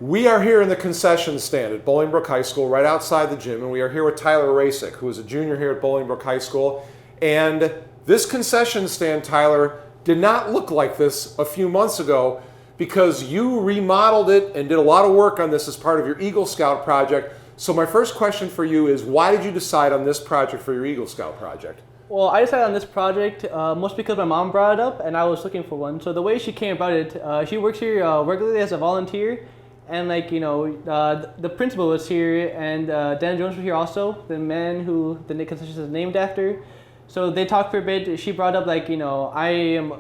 We are here in the concession stand at Bolingbrook High School, right outside the gym, and we are here with Tyler Racic, who is a junior here at Bolingbrook High School. And this concession stand, Tyler, did not look like this a few months ago because you remodeled it and did a lot of work on this as part of your Eagle Scout project. So my first question for you is, why did you decide on this project for your Eagle Scout project? Well, I decided on this project mostly because my mom brought it up and I was looking for one. So the way she came about it, she works here regularly as a volunteer. And the principal was here, and Dan Jones was here also, the man who the concession is named after. So they talked for a bit. She brought up I am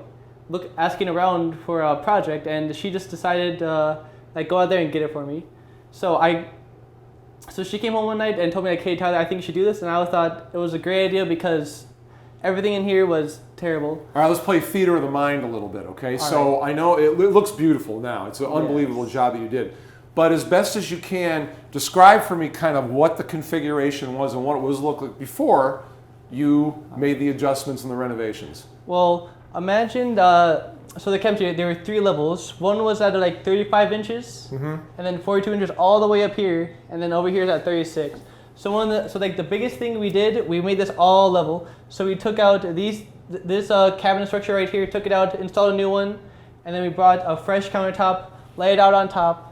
asking around for a project, and she just decided go out there and get it for me. So she came home one night and told me hey Tyler, I think you should do this, and I thought it was a great idea because everything in here was terrible. All right, let's play theater of the mind a little bit, okay? So right. I know it looks beautiful now. It's an unbelievable job that you did. But as best as you can, describe for me kind of what the configuration was and what it was look like before you made the adjustments and the renovations. Well, imagine, so the cafeteria, there were 3 levels. One was at 35 inches, and then 42 inches all the way up here, and then over here is at 36. So the biggest thing we did, we made this all level. So we took out this cabinet structure right here, took it out, installed a new one, and then we brought a fresh countertop, laid it out on top.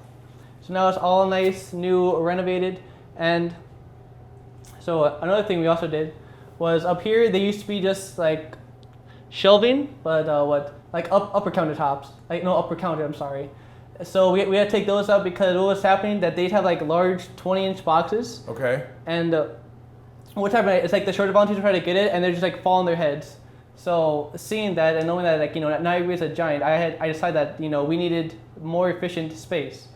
So now it's all nice, new, renovated. And so another thing we also did was up here, they used to be just shelving, but upper countertops. Upper counter, I'm sorry. So we had to take those out because what was happening that they'd have large 20-inch boxes. Okay. And what happened, it's the shorter volunteers try to get it and they're just fall on their heads. So seeing that and knowing that now everybody's a giant, I decided that we needed more efficient space.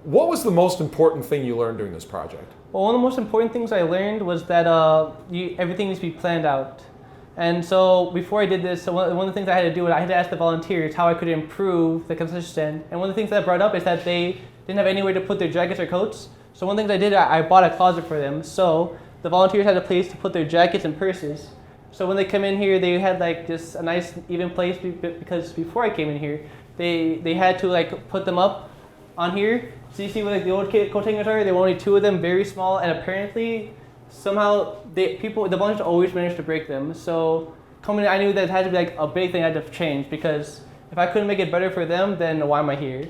What was the most important thing you learned during this project? Well, one of the most important things I learned was that everything needs to be planned out. And so before I did this, one of the things I had to do was I had to ask the volunteers how I could improve the concession stand. And one of the things that I brought up is that they didn't have anywhere to put their jackets or coats. So one of the things I did, I bought a closet for them. So the volunteers had a place to put their jackets and purses. So when they come in here, they had just a nice even place because before I came in here, they had to put them up on here. So you see where the old coat hangers are? There were only 2 of them, very small, and apparently somehow the volunteers always managed to break them. So coming in, I knew that it had to be a big thing I had to change because if I couldn't make it better for them, then why am I here?